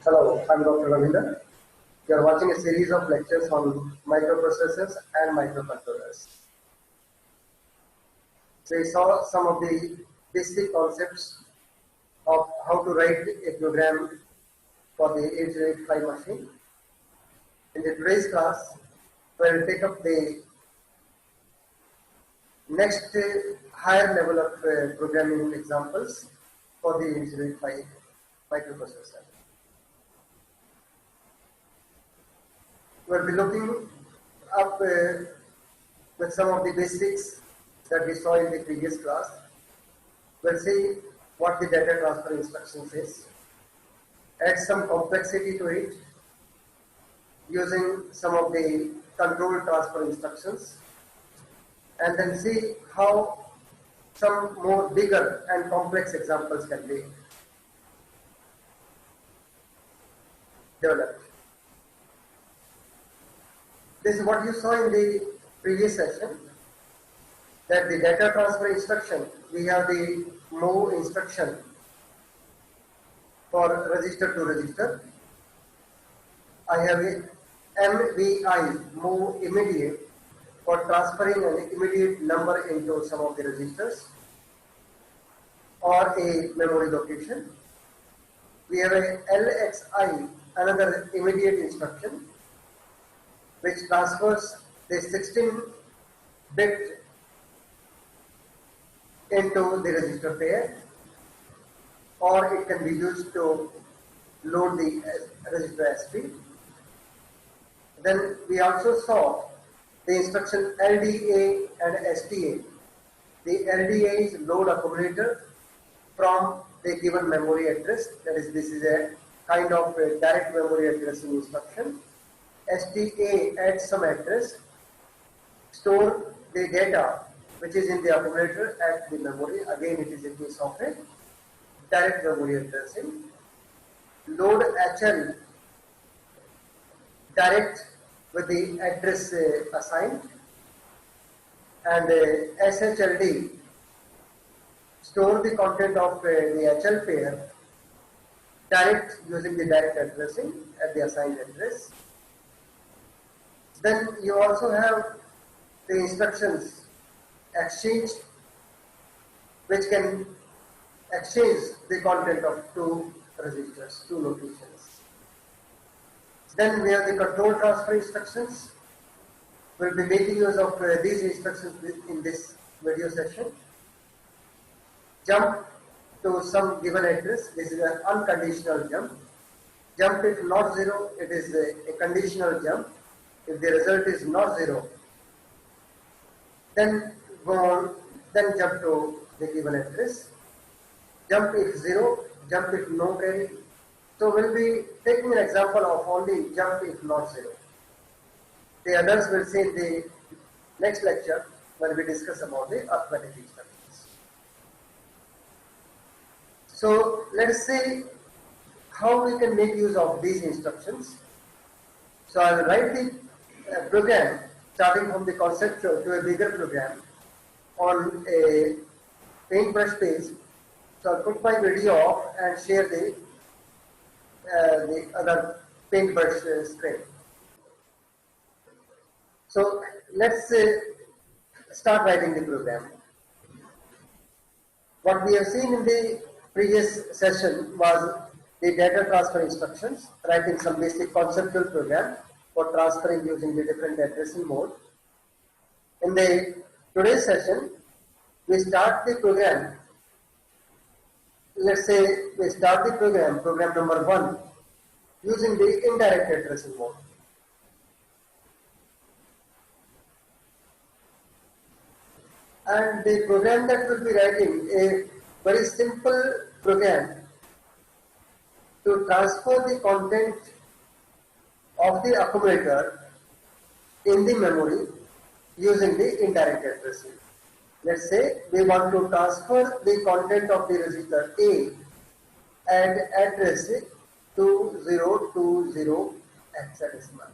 Hello, I'm Dr. Ravinder. You are watching a series of lectures on microprocessors and microcontrollers. We saw some of the basic concepts of how to write a program for the 8085 machine. In the today's class, we will take up the next higher level of programming examples for the 8085 microprocessor. We will be looking up with some of the basics that we saw in the previous class. We'll see what the data transfer instructions is, add some complexity to it using some of the control transfer instructions, and then see how some more bigger and complex examples can be developed. This is what you saw in the previous session, that the data transfer instruction, we have the move instruction for register to register. I have a MVI, move immediate, for transferring an immediate number into some of the registers or a memory location. We have a LXI, another immediate instruction, which transfers the 16-bit into the register pair, or it can be used to load the register SP. Then we also saw the instruction LDA and STA. The LDA is load accumulator from the given memory address, that is, this is a kind of a direct memory addressing instruction. STA adds some address, store the data which is in the accumulator at the memory. Again, it is a case of a direct memory addressing. Load HL, direct with the address assigned, and SHLD, store the content of the HL pair direct using the direct addressing at the assigned address. Then you also have the instructions exchange, which can exchange the content of two registers, two locations. Then we have the control transfer instructions. We'll be making use of these instructions in this video session. Jump to some given address. This is an unconditional jump. Jump if not 0, it is a conditional jump. If the result is not 0, then go on, then jump to the given address. Jump if 0, jump if no carry. So we'll be taking an example of only jump if not 0. The others we'll see in the next lecture when we discuss about the arithmetic instructions. So let's see how we can make use of these instructions. So I will write the program starting from the conceptual to a bigger program on a paintbrush page. So I'll put my video off and share the other paintbrush screen. So let's start writing the program. What we have seen in the previous session was the data transfer instructions, writing some basic conceptual program for transferring using the different addressing mode. In the today's session, we start the program. Let's say we start the program number 1, using the indirect addressing mode. And the program that we'll be writing, a very simple program to transfer the content of the accumulator in the memory using the indirect addressing. Let's say we want to transfer the content of the register A and address it 2020 hexadecimal.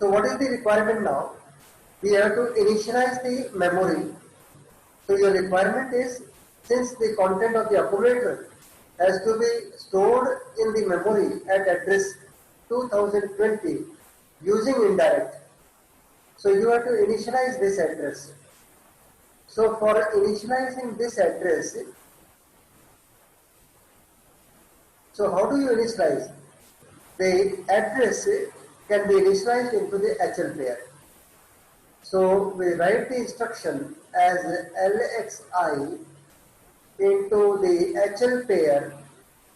So what is the requirement now? We have to initialize the memory. So your requirement is, since the content of the accumulator has to be stored in the memory at address 2020 using indirect. So you have to initialize this address. So for initializing this address, so how do you initialize? The address can be initialized into the HL pair. So we write the instruction as LXI into the HL pair,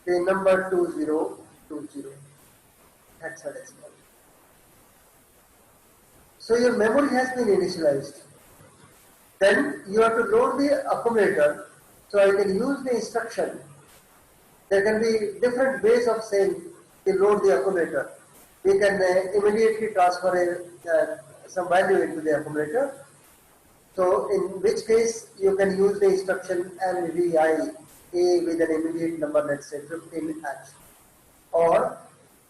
the number 2020 hexadecimal. So your memory has been initialized. Then you have to load the accumulator. So I can use the instruction. There can be different ways of saying to load the accumulator. We can immediately transfer some value into the accumulator. So in which case you can use the instruction LVI A with an immediate number, let's say 15H. Or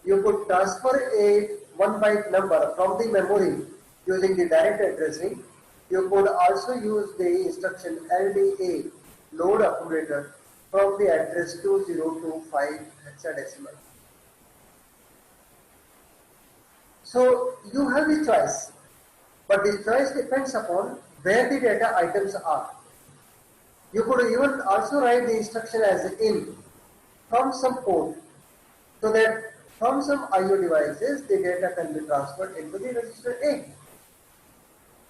you could transfer a 1 byte number from the memory using the direct addressing. You could also use the instruction LDA load accumulator from the address 2025 hexadecimal. So you have the choice, but the choice depends upon where the data items are. You could even also write the instruction as in from some port, so that from some IO devices the data can be transferred into the register A.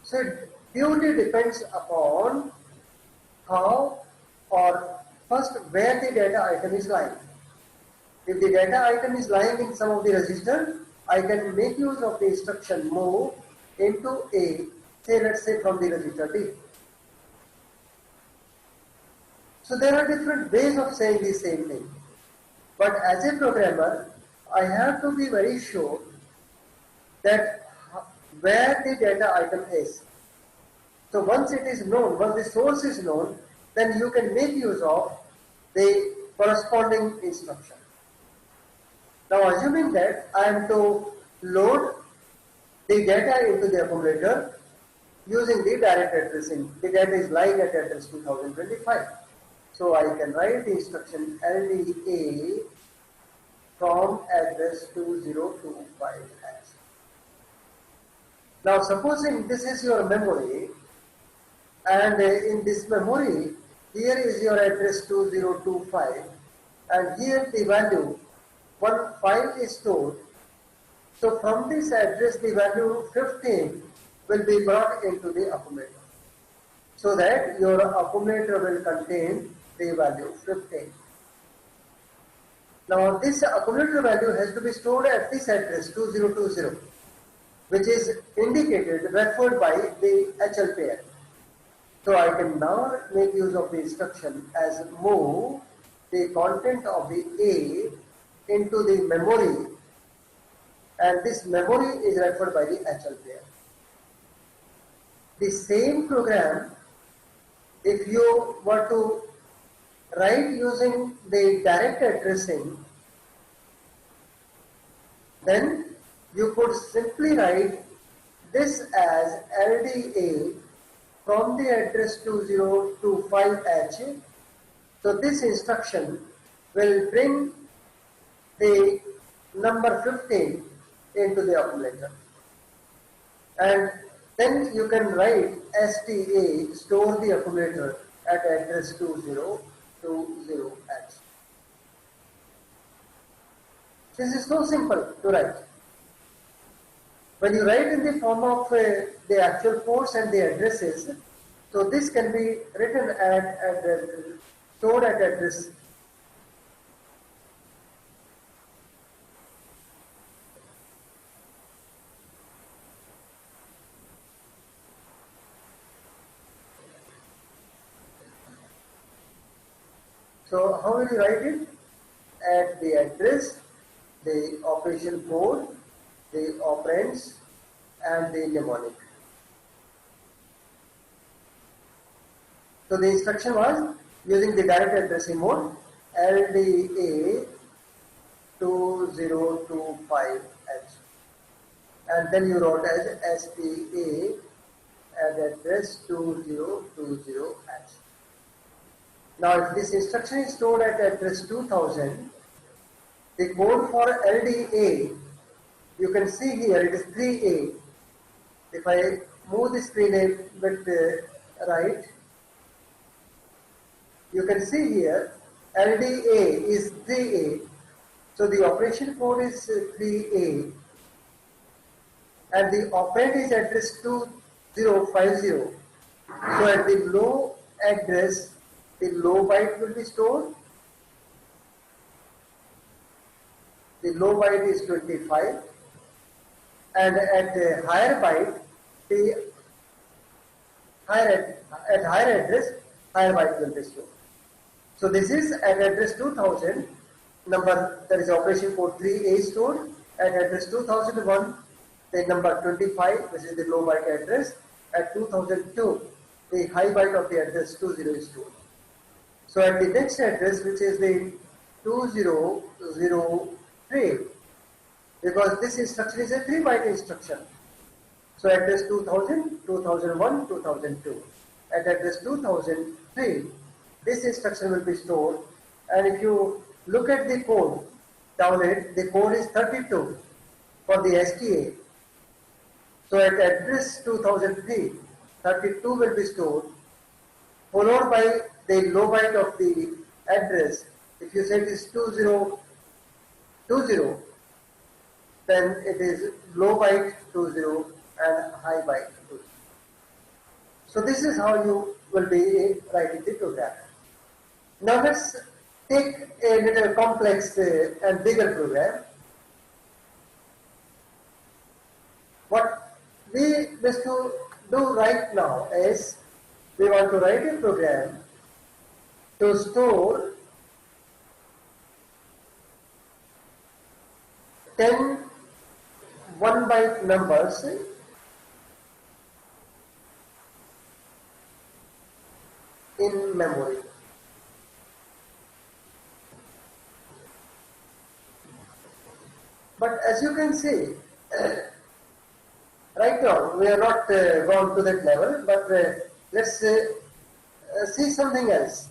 So it purely depends upon how or first where the data item is lying. If the data item is lying in some of the register, I can make use of the instruction move into A, say let's say from the register D. So there are different ways of saying the same thing. But as a programmer, I have to be very sure that where the data item is. So once it is known, once the source is known, then you can make use of the corresponding instruction. Now assuming that I am to load the data into the accumulator using the direct addressing. The data is lying at address 2025. So I can write the instruction LDA from address 2025H. Now supposing this is your memory, and in this memory here is your address 2025 and here the value, one file is stored. So from this address the value 15 will be brought into the accumulator, so that your accumulator will contain the value 15. Now this accumulator value has to be stored at this address 2020, which is indicated, referred by the HL pair. So I can now make use of the instruction as move the content of the A into the memory, and this memory is referred by the HL pair. The same program, if you were to write using the direct addressing, then you could simply write this as LDA from the address 2025H. So this instruction will bring the number 15 into the accumulator, and then you can write STA store the accumulator at address 2020H. This is so simple to write. When you write in the form of the actual ports and the addresses, so this can be written at stored at address. So how will you write it? At the address, the operation code, the operands, and the mnemonic. So the instruction was using the direct addressing mode, LDA 2025H, and then you wrote as STA at address 2020H. Now if this instruction is stored at address 2000, the code for LDA, you can see here it is 3A. If I move the screen a bit right, you can see here LDA is 3A. So the operation code is 3A and the operand is address 2050. So at the low address, the low byte will be stored. The low byte is 25 and at the higher byte, the higher address, higher byte will be stored. So this is at address 2000, number, that is operation code 3A stored. At address 2001, the number 25, which is the low byte address. At 2002, the high byte of the address 20 is stored. So at the next address, which is the 2003, because this instruction is a 3-byte instruction. So address 2000, 2001, 2002. At address 2003, this instruction will be stored, and if you look at the code down it, the code is 32 for the STA. So at address 2003, 32 will be stored, followed by the low byte of the address. If you say it is 2020, then it is low byte 20 and high byte 20. So this is how you will be writing the program. Now let's take a little complex and bigger program. What we wish to do right now is we want to write a program to store 10 1-byte numbers in memory. But as you can see, right now we are not gone to that level, but let's see something else.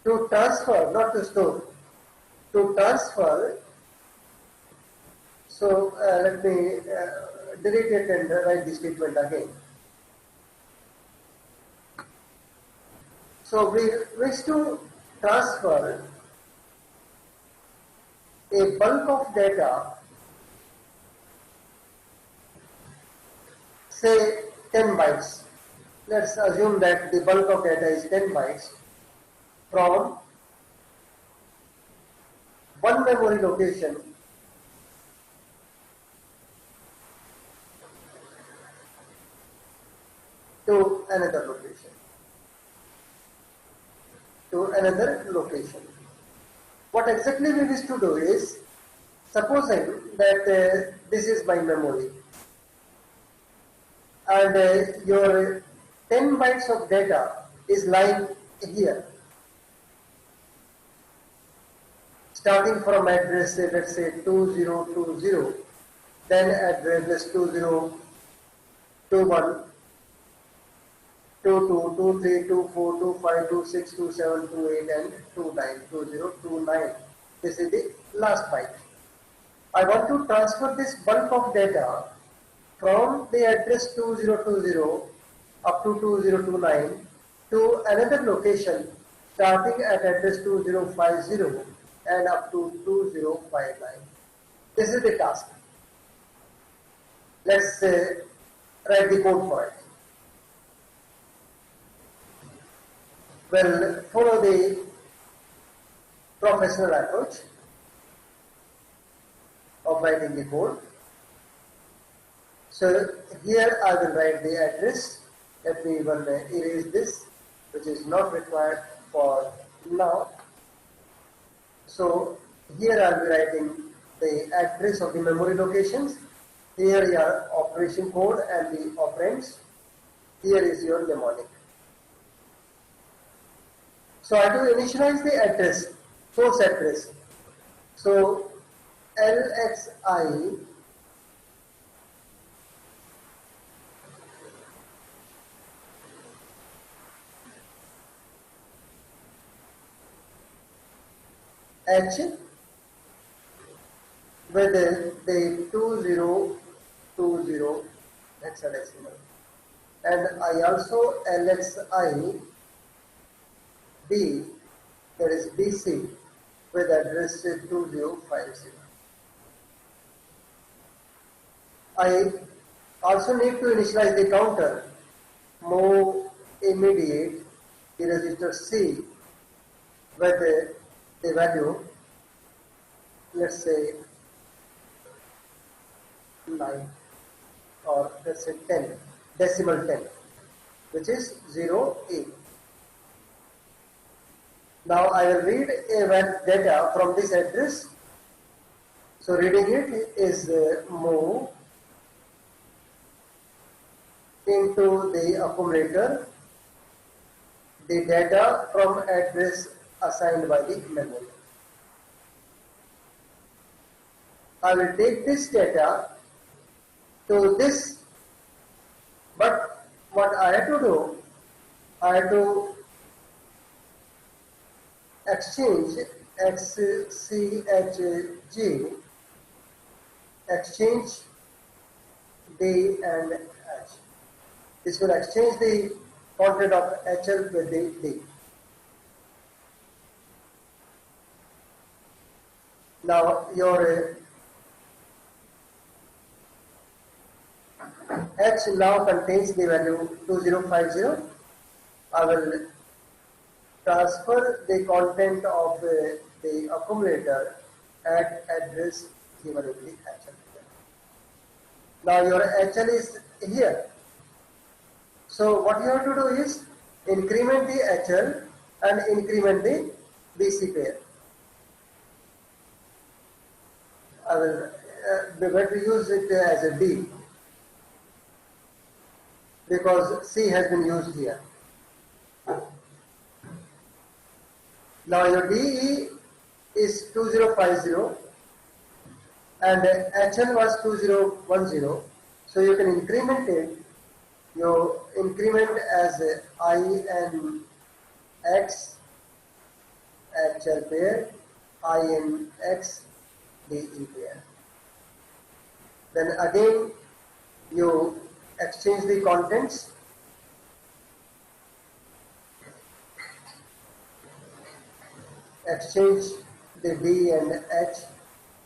To transfer, not to store, to transfer. So let me delete it and write the statement again. So we wish to transfer a bulk of data, say 10 bytes. Let's assume that the bulk of data is 10 bytes from one memory location to another location. What exactly we wish to do is, supposing that this is my memory and your 10 bytes of data is lying here, starting from address, let's say 2020, then address 2021, 22, 23, 24, 25, 26, 27, 28 and 29, 2029. This is the last byte. I want to transfer this bulk of data from the address 2020 up to 2029 to another location starting at address 2050 and up to 2059. This is the task. Let's write the code for it. Well, follow the professional approach of writing the code. So here I will write the address. Let me even erase this, which is not required for now. So here I will be writing the address of the memory locations. Here your operation code and the operands. Here is your mnemonic. So I have to initialize the address, source address. So LXI H with the 2020 hexadecimal, and I also LXI B, that is BC, with address 2050. I also need to initialize the counter, move immediate the register C with the value, let's say 9 or let's say 10, decimal 10, which is 0A. Now I will read data from this address. So reading it is move into the accumulator the data from address assigned by the memory. I will take this data to this, but what I have to do, I have to exchange XCHG, exchange D and H. This will exchange the content of HL with the D. Now your H now contains the value 2050. I will transfer the content of the accumulator at address given in the HL. Now your HL is here. So what you have to do is increment the HL and increment the BC pair. I will better use it as a D because C has been used here. Now your DE is 2050 and HL was 2010, so you can increment it. You increment as INX HL pair, INX DE pair. Then again you exchange the contents. Exchange the D and H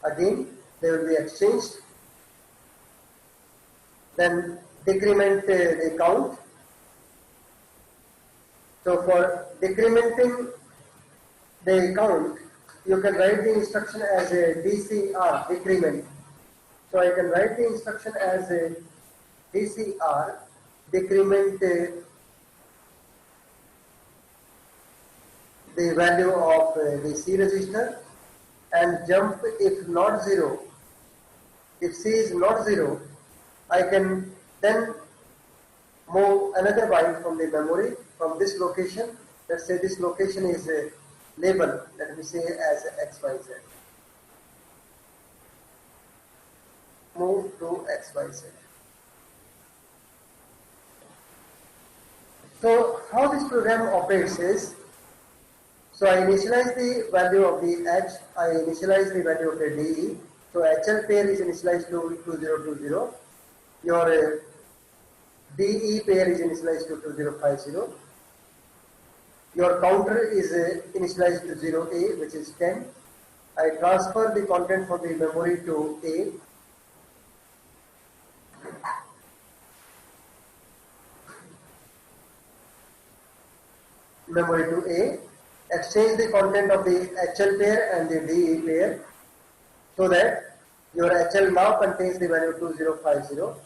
again, they will be exchanged. Then decrement the count. So for decrementing the count, you can write the instruction as a DCR, decrement. So I can write the instruction as a DCR, decrement the value of the C register and jump if not 0. If C is not 0, I can then move another byte from the memory from this location. Let's say this location is a label, let me say as XYZ. Move to XYZ. So how this program operates is, so I initialize the value of the H, I initialize the value of the DE. So HL pair is initialized to 2020. Your DE pair is initialized to 2050. Your counter is initialized to 0A, which is 10. I transfer the content from the memory to A. Memory to A. Exchange the content of the HL pair and the DE pair so that your HL now contains the value 2050.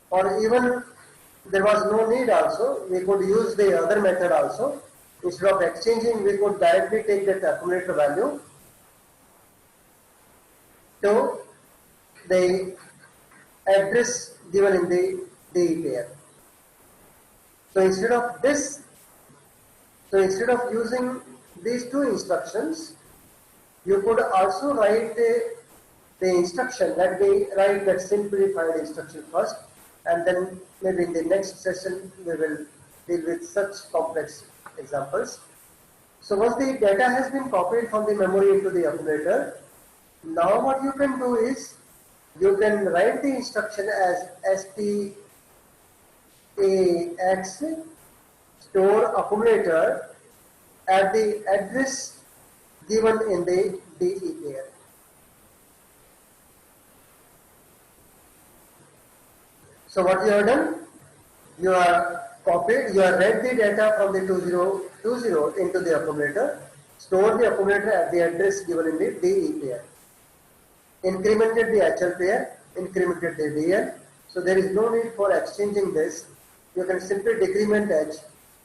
Or even there was no need also, we could use the other method also. Instead of exchanging, we could directly take that accumulator value to the address given in the DE pair. So instead of this, so instead of using these two instructions, you could also write the instruction. Let me write that simplified instruction first, and then maybe in the next session we will deal with such complex examples. So once the data has been copied from the memory into the accumulator, now what you can do is you can write the instruction as STAX store accumulator at the address given in the DE pair. So what you have done? You have copied, you have read the data from the 2020 into the accumulator, store the accumulator at the address given in the DE pair, incremented the HL pair, incremented the DL. So there is no need for exchanging this. You can simply decrement H,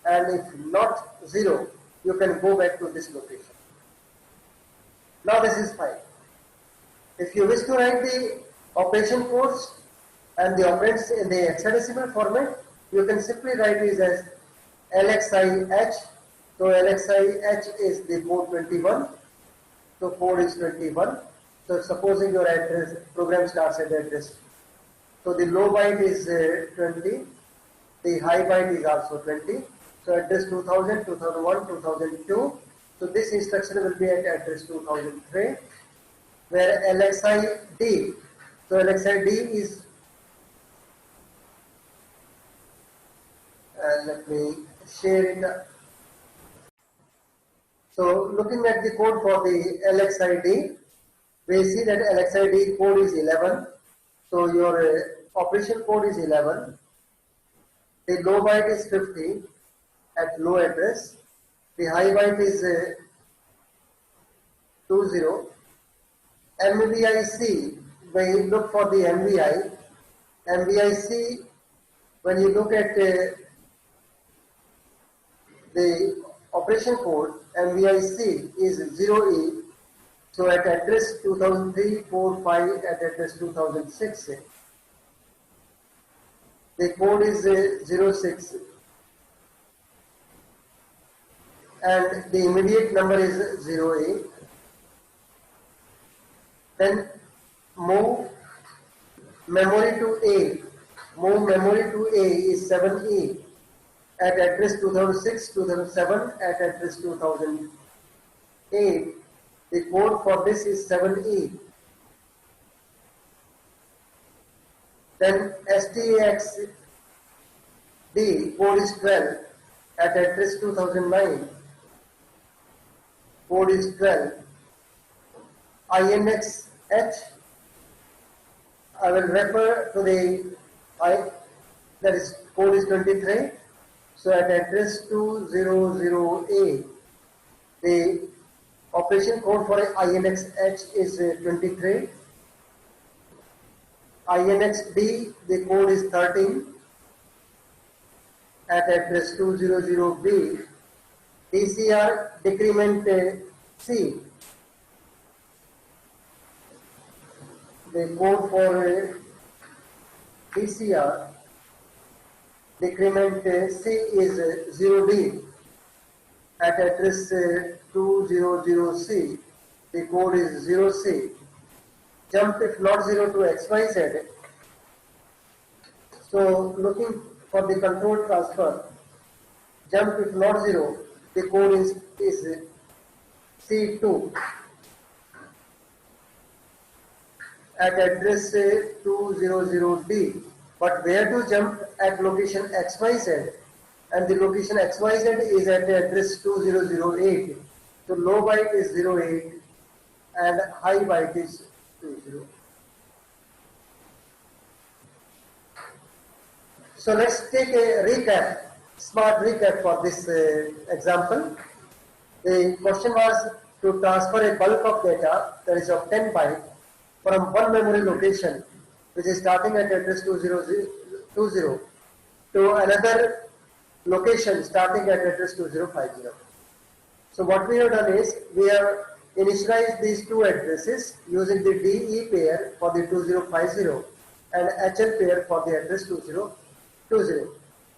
and if not 0, you can go back to this location. Now this is fine. If you wish to write the operation codes and the operands in the hexadecimal format, you can simply write it as LXIH. So LXIH is the port 21. So port is 21. So supposing your address program starts at address. So the low byte is 20. The high byte is also 20. So address 2000, 2001, 2002. So this instruction will be at address 2003. Where LXID. So LXID is, let me share it. So looking at the code for the LXID, we see that LXID code is 11. So your operation code is 11. The low byte is 50 at low address. The high byte is 20. MVIC, when you look for the MVIC, when you look at the operation code, MVIC is 0E. So at address 2003, 4, 5, at address 2006, the code is 06, and the immediate number is 08. Then move memory to A. Move memory to A is 7E at address 2006, 2007, at address 2008. The code for this is 7E. Then STAXD code is 12 at address 2009. Code is 12. INXH, I will refer to the that is code is 23. So at address 2008, the operation code for INXH is 23. INXD, the code is 13 at address 200B. DCR decrement C, the code for DCR decrement C is 0D at address 200C. The code is 0C. Jump if not 0 to XYZ. So looking for the control transfer, jump if not 0, the code is C2 at address 200D. But where to jump? At location XYZ, and the location XYZ is at address 2008. So low byte is 08 and high byte is 20. So let's take a recap, smart recap for this example. The question was to transfer a bulk of data, that is of 10 bytes, from one memory location, which is starting at address 2020, to another location starting at address 2050. So what we have done is, we have initialized these two addresses using the DE pair for the 2050 and HL pair for the address 2020.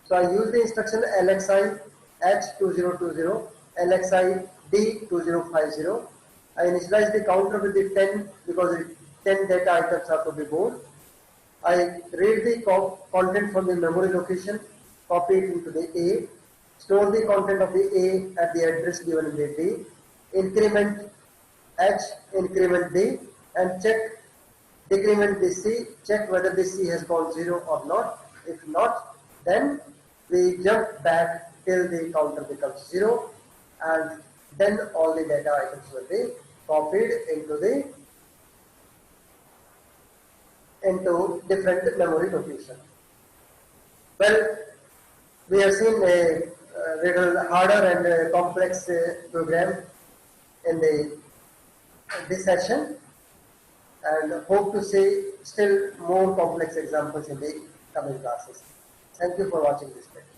So I use the instruction LXI H2020, LXI D2050. I initialize the counter with the 10 because 10 data items are to be born. I read the content from the memory location. copy it into the A, store the content of the A at the address given in the D, increment H, increment D, and decrement the C, check whether the C has gone 0 or not. If not, then we jump back till the counter becomes 0, and then all the data items will be copied into different memory location. Well, we have seen a little harder and complex program in this session, and hope to see still more complex examples in the coming classes. Thank you for watching this video.